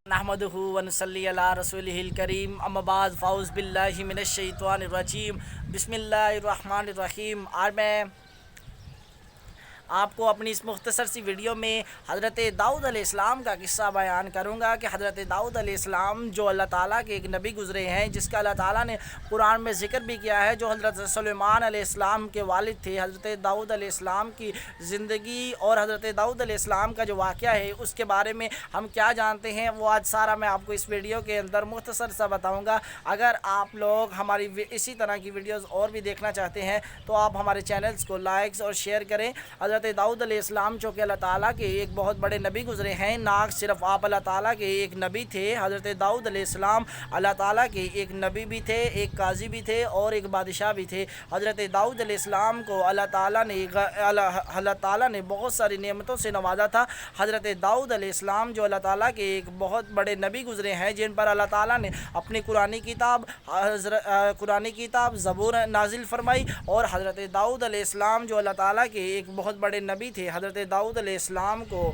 نحمدہ ونصلی علی رسولہ الکریم اما بعد فاعوذ باللہ من الشیطان الرجیم بسم اللہ الرحمن الرحیم۔ آج میں آپ کو اپنی اس مختصر سی ویڈیو میں حضرت داؤد علیہ السلام کا قصہ بیان کروں گا کہ حضرت داؤد علیہ السلام جو اللہ تعالیٰ کے ایک نبی گزرے ہیں، جس کا اللہ تعالیٰ نے قرآن میں ذکر بھی کیا ہے، جو حضرت سلیمان علیہ السلام کے والد تھے۔ حضرت داؤد علیہ السلام کی زندگی اور حضرت داؤد علیہ السلام کا جو واقعہ ہے اس کے بارے میں ہم کیا جانتے ہیں، وہ آج سارا میں آپ کو اس ویڈیو کے اندر مختصر سا بتاؤں گا۔ اگر آپ لوگ ہماری اسی طرح کی ویڈیوز اور بھی دیکھنا چاہتے ہیں تو آپ ہمارے چینلز کو لائکس اور شیئر کریں۔ حضرت داؤد علیہ السلام جو کہ اللہ تعالیٰ کے ایک بہت بڑے نبی گزرے ہیں، نہ صرف آپ اللہ تعالیٰ کے ایک نبی تھے، حضرت داؤد علیہ السلام اللہ تعالیٰ کے ایک نبی بھی تھے، ایک قاضی بھی تھے اور ایک بادشاہ بھی تھے۔ حضرت داؤد علیہ السلام کو اللہ تعالیٰ نے بہت ساری نعمتوں سے نوازا تھا۔ حضرت داؤد علیہ السلام جو اللہ تعالیٰ کے ایک بہت بڑے نبی گزرے ہیں، جن پر اللہ تعالیٰ نے اپنی قرآن کتاب زبور نازل فرمائی، اور حضرت داؤد علیہ السلام جو اللہ تعالیٰ کے ایک بہت بڑے نبی تھے، حضرت داؤد علیہ السلام کو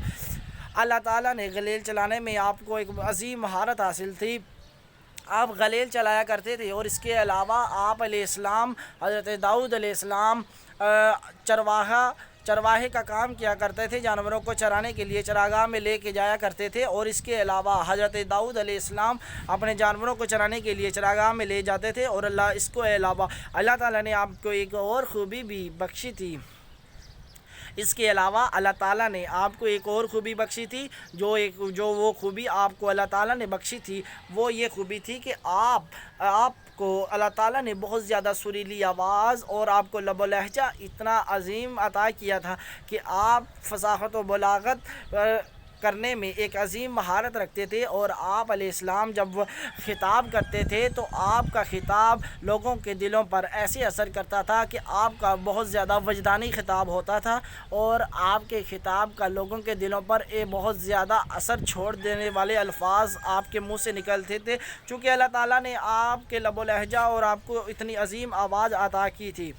اللہ تعالیٰ نے غلیل چلانے میں آپ کو ایک عظیم مہارت حاصل تھی۔ آپ غلیل چلایا کرتے تھے، اور اس کے علاوہ آپ علیہ السلام حضرت داؤد علیہ السلام چرواہے کا کام کیا کرتے تھے، جانوروں کو چرانے کے لیے چراگاہ میں لے کے جایا کرتے تھے، اور اس کے علاوہ حضرت داؤد علیہ السلام اپنے جانوروں کو چرانے کے لیے چراگاہ میں لے جاتے تھے، اور اس کو علاوہ اللہ تعالیٰ نے آپ کو ایک اور خوبی بھی بخشی تھی۔ اس کے علاوہ اللہ تعالیٰ نے آپ کو ایک اور خوبی بخشی تھی، جو وہ خوبی آپ کو اللہ تعالیٰ نے بخشی تھی، وہ یہ خوبی تھی کہ آپ کو اللہ تعالیٰ نے بہت زیادہ سریلی آواز اور آپ کو لب و لہجہ اتنا عظیم عطا کیا تھا کہ آپ فصاحت و بلاغت کرنے میں ایک عظیم مہارت رکھتے تھے، اور آپ علیہ السلام جب خطاب کرتے تھے تو آپ کا خطاب لوگوں کے دلوں پر ایسے اثر کرتا تھا کہ آپ کا بہت زیادہ وجدانی خطاب ہوتا تھا، اور آپ کے خطاب کا لوگوں کے دلوں پر بہت زیادہ اثر چھوڑ دینے والے الفاظ آپ کے منہ سے نکلتے تھے، چونکہ اللہ تعالیٰ نے آپ کے لب و لہجہ اور آپ کو اتنی عظیم آواز عطا کی تھی۔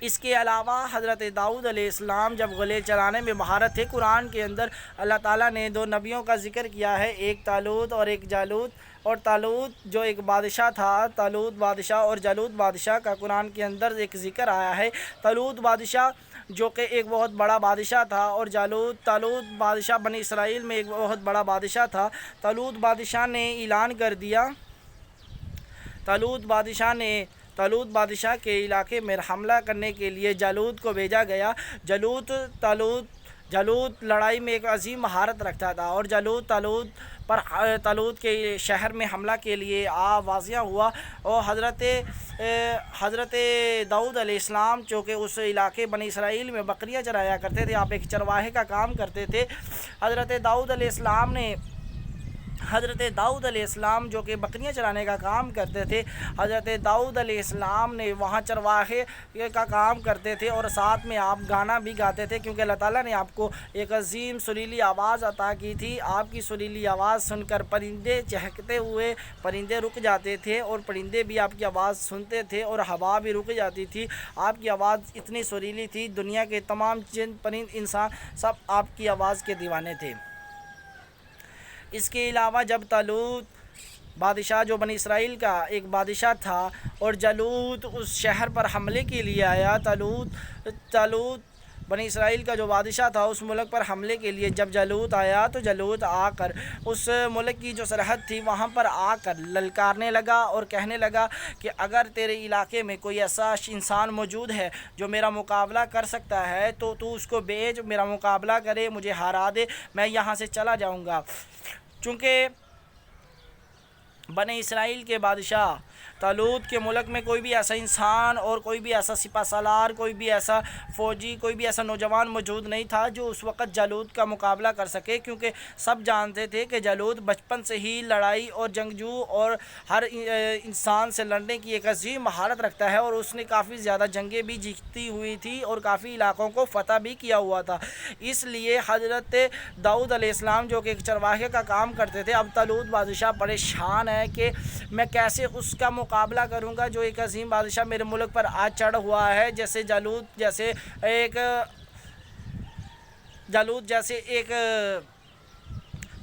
اس کے علاوہ حضرت داؤد علیہ السلام جب غلیل چلانے میں مہارت تھے، قرآن کے اندر اللہ تعالیٰ نے دو نبیوں کا ذکر کیا ہے، ایک طالوت اور ایک جالوت۔ اور طالوت جو ایک بادشاہ تھا، طالوت بادشاہ اور جالوت بادشاہ کا قرآن کے اندر ایک ذکر آیا ہے۔ طالوت بادشاہ جو کہ ایک بہت بڑا بادشاہ تھا، اور طالوت بادشاہ بنی اسرائیل میں ایک بہت بڑا بادشاہ تھا۔ طالوت بادشاہ نے اعلان کر دیا، طالوت بادشاہ کے علاقے میں حملہ کرنے کے لیے جالوت کو بھیجا گیا۔ جالوت لڑائی میں ایک عظیم مہارت رکھتا تھا، اور طالوت کے شہر میں حملہ کے لیے واضح ہوا، اور حضرت داؤد علیہ السلام چونکہ اس علاقے بنی اسرائیل میں بکریاں چرایا کرتے تھے، آپ ایک چرواہے کا کام کرتے تھے۔ حضرت داؤد علیہ السلام جو کہ بکریاں چرانے کا کام کرتے تھے، حضرت داؤد علیہ السلام نے وہاں چرواہے کا کام کرتے تھے، اور ساتھ میں آپ گانا بھی گاتے تھے، کیونکہ اللہ تعالیٰ نے آپ کو ایک عظیم سریلی آواز عطا کی تھی۔ آپ کی سریلی آواز سن کر پرندے چہکتے ہوئے پرندے رک جاتے تھے، اور پرندے بھی آپ کی آواز سنتے تھے، اور ہوا بھی رک جاتی تھی۔ آپ کی آواز اتنی سریلی تھی، دنیا کے تمام جن پرند انسان سب آپ کی آواز کے دیوانے تھے۔ اس کے علاوہ جب طالوت بادشاہ جو بنی اسرائیل کا ایک بادشاہ تھا، اور جالوت اس شہر پر حملے کے لیے آیا، طالوت بنی اسرائیل کا جو بادشاہ تھا اس ملک پر حملے کے لیے جب جالوت آیا، تو جالوت آ کر اس ملک کی جو سرحد تھی وہاں پر آ کر للکارنے لگا، اور کہنے لگا کہ اگر تیرے علاقے میں کوئی ایسا انسان موجود ہے جو میرا مقابلہ کر سکتا ہے تو تو اس کو بھیج، میرا مقابلہ کرے، مجھے ہرا دے، میں یہاں سے چلا جاؤں گا۔ چونکہ بنی اسرائیل کے بادشاہ طالوت کے ملک میں کوئی بھی ایسا انسان اور کوئی بھی ایسا سپہ سالار، کوئی بھی ایسا فوجی، کوئی بھی ایسا نوجوان موجود نہیں تھا جو اس وقت جالوت کا مقابلہ کر سکے، کیونکہ سب جانتے تھے کہ جالوت بچپن سے ہی لڑائی اور جنگجو اور ہر انسان سے لڑنے کی ایک عظیم مہارت رکھتا ہے، اور اس نے کافی زیادہ جنگیں بھی جیتی ہوئی تھی اور کافی علاقوں کو فتح بھی کیا ہوا تھا۔ اس لیے حضرت داؤد علیہ السلام جو کہ ایک چرواہے کا کام کرتے تھے، اب طالوت بادشاہ پریشان ہے کہ میں کیسے اس کا مقابلہ کروں گا جو ایک عظیم بادشاہ میرے ملک پر آج چڑھ ہوا ہے، جیسے جالوت جیسے ایک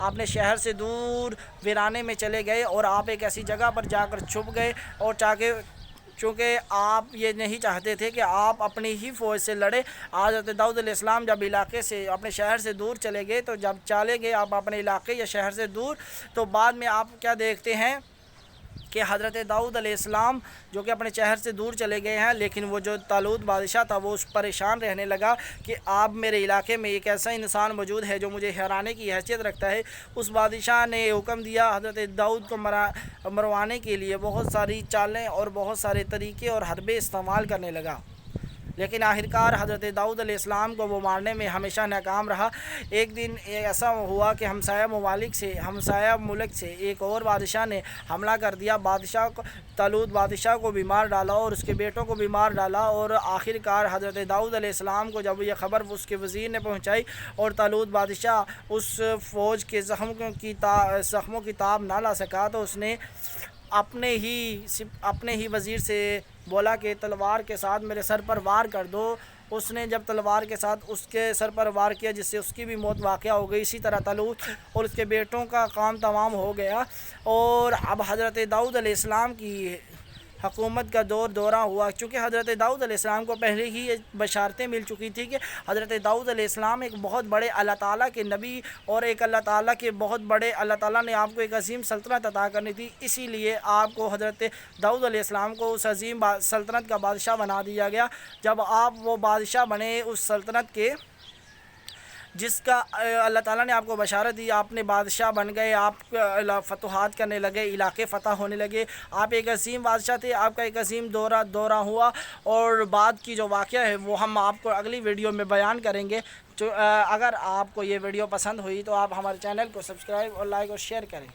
اپنے شہر سے دور ویرانے میں چلے گئے اور آپ ایک ایسی جگہ پر جا کر چھپ گئے، اور چونکہ آپ یہ نہیں چاہتے تھے کہ آپ اپنی ہی فوج سے لڑے۔ حضرت داؤد علیہ السلام جب علاقے سے اپنے شہر سے دور چلے گئے، تو جب چلے گئے آپ اپنے علاقے یا شہر سے دور، تو بعد میں آپ کیا دیکھتے ہیں کہ حضرت داؤد علیہ السلام جو کہ اپنے شہر سے دور چلے گئے ہیں، لیکن وہ جو طالوت بادشاہ تھا وہ اس پریشان رہنے لگا کہ آپ میرے علاقے میں ایک ایسا انسان موجود ہے جو مجھے حرانے کی حیثیت رکھتا ہے۔ اس بادشاہ نے حکم دیا حضرت داؤد کو مروانے کے لیے، بہت ساری چالیں اور بہت سارے طریقے اور حربے استعمال کرنے لگا، لیکن آخرکار حضرت داؤد علیہ السلام کو وہ مارنے میں ہمیشہ ناکام رہا۔ ایک دن ایسا ہوا کہ ہمسایہ ملک سے ایک اور بادشاہ نے حملہ کر دیا، طالوت بادشاہ کو بھی مار ڈالا اور اس کے بیٹوں کو بھی مار ڈالا، اور آخرکار حضرت داؤد علیہ السلام کو جب یہ خبر اس کے وزیر نے پہنچائی اور طالوت بادشاہ اس فوج کے زخموں کی تاب نہ لا سکا، تو اس نے اپنے ہی وزیر سے بولا کہ تلوار کے ساتھ میرے سر پر وار کر دو۔ اس نے جب تلوار کے ساتھ اس کے سر پر وار کیا، جس سے اس کی بھی موت واقع ہو گئی۔ اسی طرح طالوت اور اس کے بیٹوں کا کام تمام ہو گیا، اور اب حضرت داؤد علیہ السلام کی حکومت کا دورہ ہوا، چونکہ حضرت داؤد علیہ السلام کو پہلے ہی بشارتیں مل چکی تھی کہ حضرت داؤد علیہ السلام ایک بہت بڑے اللہ تعالیٰ کے نبی اور ایک اللہ تعالیٰ کے بہت بڑے، اللہ تعالیٰ نے آپ کو ایک عظیم سلطنت عطا کرنی تھی، اسی لیے آپ کو حضرت داؤد علیہ السلام کو اس عظیم سلطنت کا بادشاہ بنا دیا گیا۔ جب آپ وہ بادشاہ بنے اس سلطنت کے جس کا اللہ تعالیٰ نے آپ کو بشارت دی، آپ نے بادشاہ بن گئے، آپ فتوحات کرنے لگے، علاقے فتح ہونے لگے، آپ ایک عظیم بادشاہ تھے، آپ کا ایک عظیم دورہ ہوا، اور بعد کی جو واقعہ ہے وہ ہم آپ کو اگلی ویڈیو میں بیان کریں گے۔ اگر آپ کو یہ ویڈیو پسند ہوئی تو آپ ہمارے چینل کو سبسکرائب اور لائک اور شیئر کریں۔